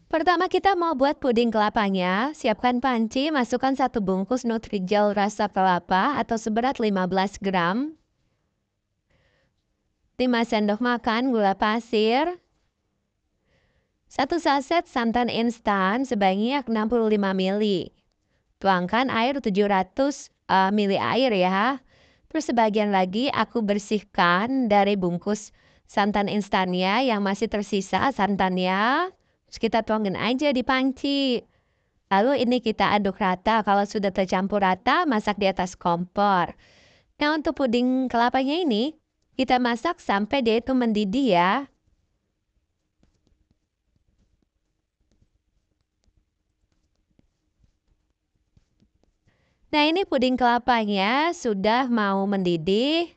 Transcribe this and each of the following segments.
Pertama kita mau buat puding kelapanya, siapkan panci, masukkan 1 bungkus Nutrijel rasa kelapa atau seberat 15 gram, 5 sendok makan gula pasir, 1 saset santan instan sebanyak 65 ml. Tuangkan air 700 ml air ya. Terus sebagian lagi aku bersihkan dari bungkus santan instannya yang masih tersisa santannya. Terus kita tuangin aja di panci. Lalu ini kita aduk rata. Kalau sudah tercampur rata, masak di atas kompor. Nah, untuk puding kelapanya ini, kita masak sampai dia itu mendidih ya. Nah, ini puding kelapanya sudah mau mendidih.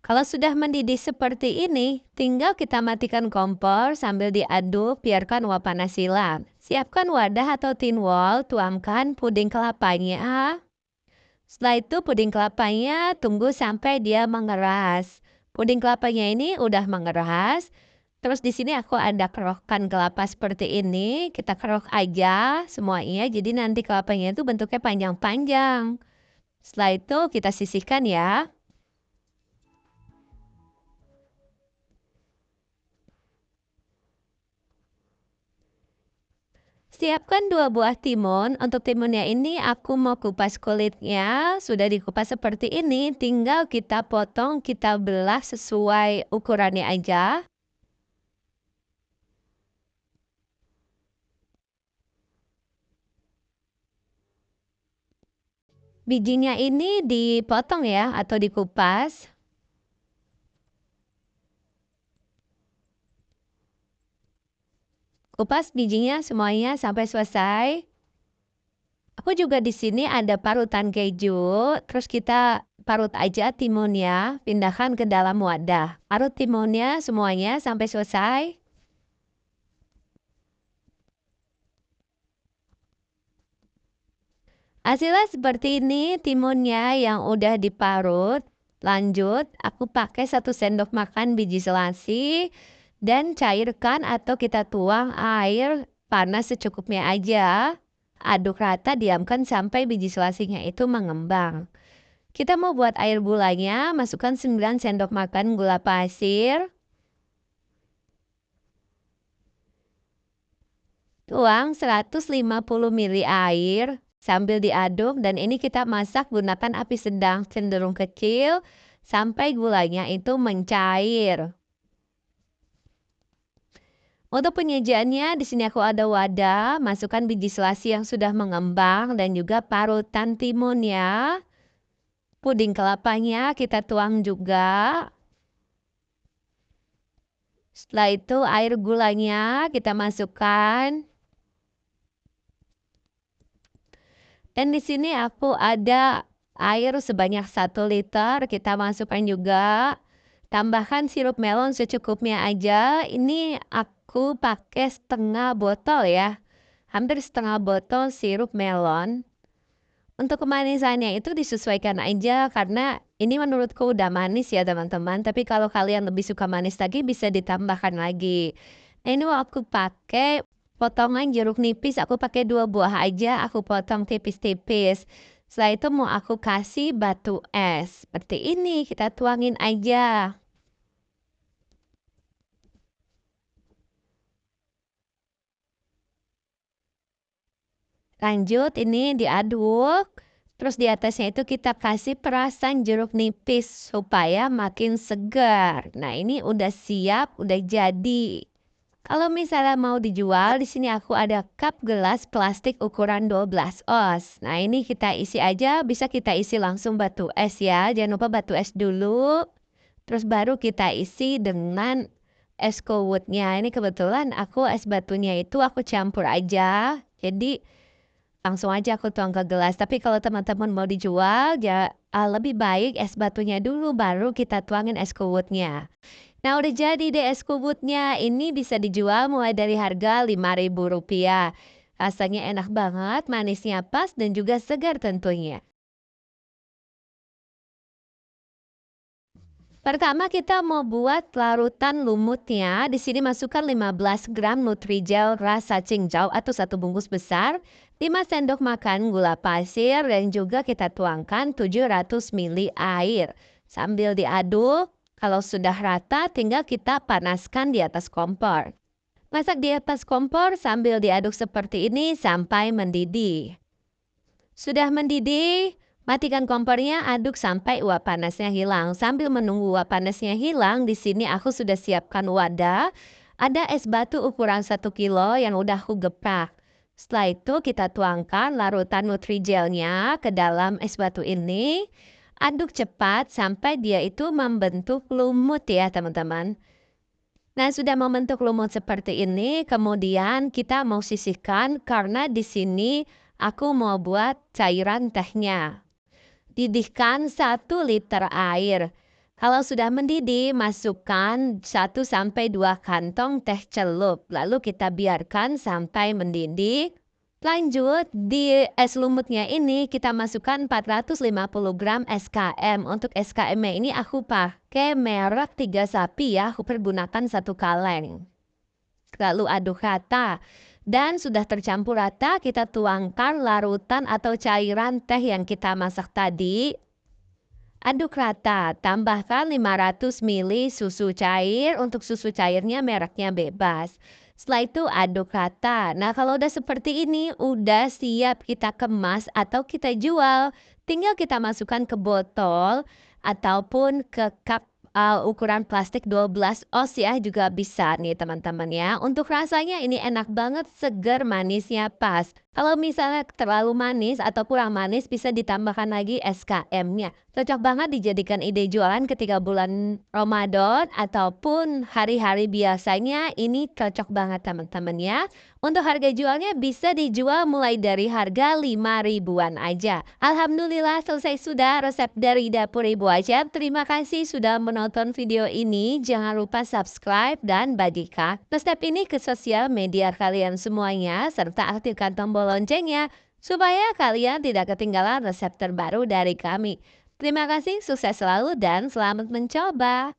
Kalau sudah mendidih seperti ini, tinggal kita matikan kompor sambil diaduk, biarkan uap panas hilang. Siapkan wadah atau tin wall, tuangkan puding kelapanya. Setelah itu puding kelapanya tunggu sampai dia mengeras. Puding kelapanya ini udah mengeras. Terus di sini aku ada kerokan kelapa seperti ini. Kita kerok aja semuanya. Jadi nanti kelapanya itu bentuknya panjang-panjang. Setelah itu kita sisihkan ya. Siapkan 2 buah timun. Untuk timunnya ini aku mau kupas kulitnya. Sudah dikupas seperti ini. Tinggal kita potong, kita belah sesuai ukurannya aja. Bijinya ini dipotong ya atau dikupas. Kupas bijinya semuanya sampai selesai. Aku juga di sini ada parutan keju. Terus kita parut aja timunnya, pindahkan ke dalam wadah. Parut timunnya semuanya sampai selesai. Hasilnya seperti ini timunnya yang udah diparut. Lanjut, aku pakai 1 sendok makan biji selasi dan cairkan atau kita tuang air panas secukupnya aja. Aduk rata, diamkan sampai biji selasinya itu mengembang. Kita mau buat air gulanya, masukkan 9 sendok makan gula pasir. Tuang 150 ml air sambil diaduk dan ini kita masak gunakan api sedang cenderung kecil sampai gulanya itu mencair. Untuk penyajiannya di sini aku ada wadah, masukkan biji selasi yang sudah mengembang dan juga parutan timunnya. Puding kelapanya kita tuang juga. Setelah itu air gulanya kita masukkan. Dan di sini aku ada air sebanyak 1 liter, kita masukkan juga. Tambahkan sirup melon secukupnya aja. Ini aku pakai setengah botol ya. Hampir setengah botol sirup melon. Untuk kemanisannya itu disesuaikan aja karena ini menurutku udah manis ya teman-teman. Tapi kalau kalian lebih suka manis lagi bisa ditambahkan lagi. Nah, ini aku pakai potongan jeruk nipis. Aku pakai 2 buah aja. Aku potong tipis-tipis. Setelah itu mau aku kasih batu es. Seperti ini kita tuangin aja. Lanjut ini diaduk. Terus di atasnya itu kita kasih perasan jeruk nipis supaya makin segar. Nah, ini udah siap, udah jadi. Kalau misalnya mau dijual, di sini aku ada cup gelas plastik ukuran 12 oz. Nah, ini kita isi aja, bisa kita isi langsung batu es ya. Jangan lupa batu es dulu. Terus baru kita isi dengan es kowutnya. Ini kebetulan aku es batunya itu aku campur aja. Jadi langsung aja aku tuang ke gelas. Tapi kalau teman-teman mau dijual, ya lebih baik es batunya dulu baru kita tuangin es kowutnya. Nah, udah jadi deh es kowutnya. Ini bisa dijual mulai dari harga Rp5.000. Rasanya enak banget, manisnya pas dan juga segar tentunya. Pertama kita mau buat larutan lumutnya. Di sini masukkan 15 gram Nutrijel rasa cincau atau 1 bungkus besar, 5 sendok makan gula pasir dan juga kita tuangkan 700 ml air. Sambil diaduk, kalau sudah rata tinggal kita panaskan di atas kompor. Masak di atas kompor sambil diaduk seperti ini sampai mendidih. Sudah mendidih, matikan kompornya, aduk sampai uap panasnya hilang. Sambil menunggu uap panasnya hilang, di sini aku sudah siapkan wadah. Ada es batu ukuran 1 kilo yang udah aku geprek. Setelah itu kita tuangkan larutan Nutrigelnya ke dalam es batu ini. Aduk cepat sampai dia itu membentuk lumut ya teman-teman. Nah, sudah membentuk lumut seperti ini, kemudian kita mau sisihkan karena di sini aku mau buat cairan tehnya. Didihkan 1 liter air. Kalau sudah mendidih, masukkan 1-2 kantong teh celup. Lalu kita biarkan sampai mendidih. Lanjut, di es lumutnya ini kita masukkan 450 gram SKM. Untuk SKM-nya ini aku pakai merek 3 Sapi ya, aku pergunakan 1 kaleng. Lalu aduk rata. Dan sudah tercampur rata, kita tuangkan larutan atau cairan teh yang kita masak tadi. Aduk rata, tambahkan 500 ml susu cair. Untuk susu cairnya mereknya bebas. Setelah itu aduk rata. Nah, kalau udah seperti ini, udah siap kita kemas atau kita jual. Tinggal kita masukkan ke botol ataupun ke cup ukuran plastik 12 oz ya, juga bisa nih teman-teman ya. Untuk rasanya ini enak banget, seger, manisnya pas. Kalau misalnya terlalu manis atau kurang manis, bisa ditambahkan lagi SKM-nya. Cocok banget dijadikan ide jualan ketika bulan Ramadan ataupun hari-hari biasanya. Ini cocok banget teman-teman ya. Untuk harga jualnya bisa dijual mulai dari harga 5 ribuan aja. Alhamdulillah selesai sudah resep dari Dapur Ibu Ajab. Terima kasih sudah menonton video ini. Jangan lupa subscribe dan bagikan resep ini ke sosial media kalian semuanya, serta aktifkan tombol loncengnya supaya kalian tidak ketinggalan resep terbaru dari kami. Terima kasih, sukses selalu dan selamat mencoba.